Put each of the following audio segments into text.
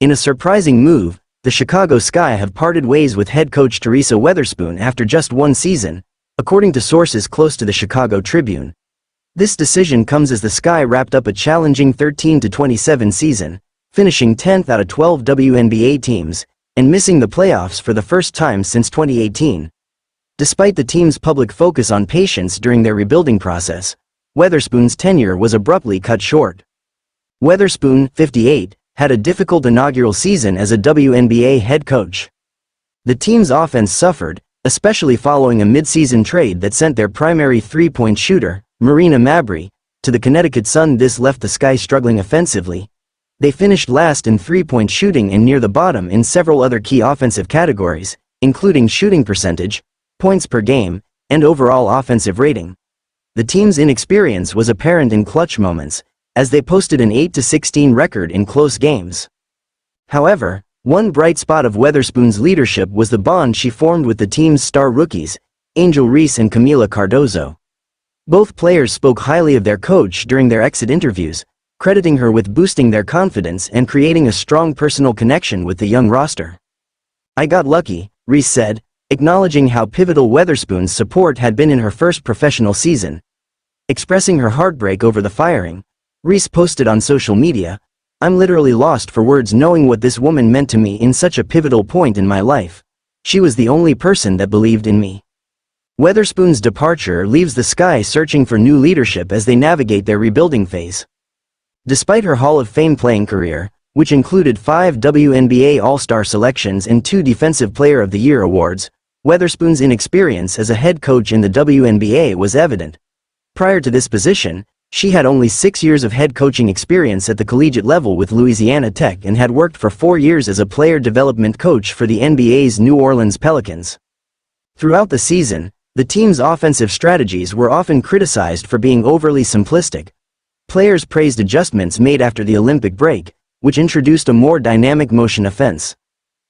In a surprising move, the Chicago Sky have parted ways with head coach Teresa Weatherspoon after just one season, according to sources close to the Chicago Tribune. This decision comes as the Sky wrapped up a challenging 13-27 season, finishing 10th out of 12 WNBA teams, and missing the playoffs for the first time since 2018. Despite the team's public focus on patience during their rebuilding process, Weatherspoon's tenure was abruptly cut short. Weatherspoon, 58, had a difficult inaugural season as a WNBA head coach. The team's offense suffered, especially following a midseason trade that sent their primary three-point shooter, Marina Mabrey, to the Connecticut Sun. This left the Sky struggling offensively. They finished last in three-point shooting and near the bottom in several other key offensive categories, including shooting percentage, points per game, and overall offensive rating. The team's inexperience was apparent in clutch moments, as they posted an 8-16 record in close games. However, one bright spot of Weatherspoon's leadership was the bond she formed with the team's star rookies, Angel Reese and Camila Cardozo. Both players spoke highly of their coach during their exit interviews, crediting her with boosting their confidence and creating a strong personal connection with the young roster. "I got lucky," Reese said, acknowledging how pivotal Weatherspoon's support had been in her first professional season. Expressing her heartbreak over the firing, Reese posted on social media, "I'm literally lost for words knowing what this woman meant to me in such a pivotal point in my life. She was the only person that believed in me." Weatherspoon's departure leaves the Sky searching for new leadership as they navigate their rebuilding phase. Despite her Hall of Fame playing career, which included 5 WNBA All-Star selections and 2 Defensive Player of the Year awards, Weatherspoon's inexperience as a head coach in the WNBA was evident. Prior to this position, she had only 6 years of head coaching experience at the collegiate level with Louisiana Tech and had worked for 4 years as a player development coach for the NBA's New Orleans Pelicans. Throughout the season, the team's offensive strategies were often criticized for being overly simplistic. Players praised adjustments made after the Olympic break, which introduced a more dynamic motion offense.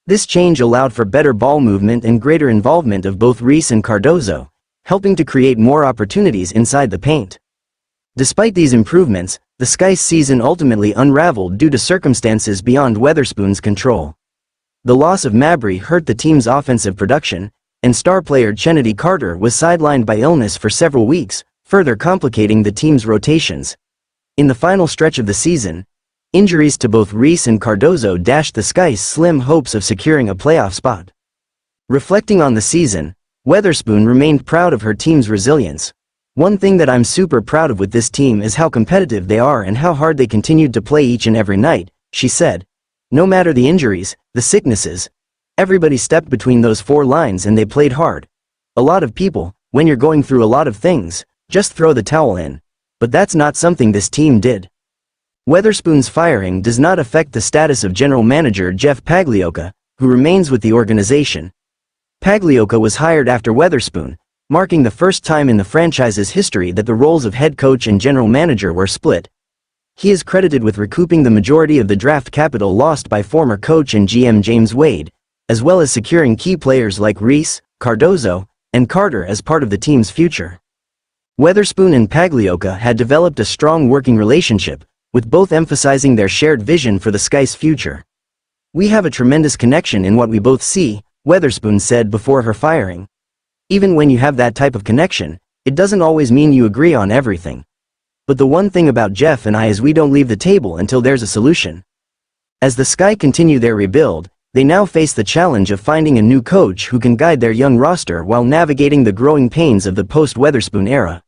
This change allowed for better ball movement and greater involvement of both Reese and Cardozo, helping to create more opportunities inside the paint. Despite these improvements, the Sky's season ultimately unraveled due to circumstances beyond Weatherspoon's control. The loss of Mabrey hurt the team's offensive production, and star player Chennedy Carter was sidelined by illness for several weeks, further complicating the team's rotations. In the final stretch of the season, injuries to both Reese and Cardozo dashed the Sky's slim hopes of securing a playoff spot. Reflecting on the season, Weatherspoon remained proud of her team's resilience. "One thing that I'm super proud of with this team is how competitive they are and how hard they continued to play each and every night," she said. "No matter the injuries, the sicknesses, everybody stepped between those 4 lines and they played hard. A lot of people, when you're going through a lot of things, just throw the towel in. But that's not something this team did." Weatherspoon's firing does not affect the status of general manager Jeff Pagliocca, who remains with the organization. Pagliocca was hired after Weatherspoon, marking the first time in the franchise's history that the roles of head coach and general manager were split. He is credited with recouping the majority of the draft capital lost by former coach and GM James Wade, as well as securing key players like Reese, Cardozo, and Carter as part of the team's future. Weatherspoon and Pagliocca had developed a strong working relationship, with both emphasizing their shared vision for the Sky's future. "We have a tremendous connection in what we both see," Weatherspoon said before her firing. "Even when you have that type of connection, it doesn't always mean you agree on everything. But the one thing about Jeff and I is we don't leave the table until there's a solution." As the Sky continue their rebuild, they now face the challenge of finding a new coach who can guide their young roster while navigating the growing pains of the post-Weatherspoon era.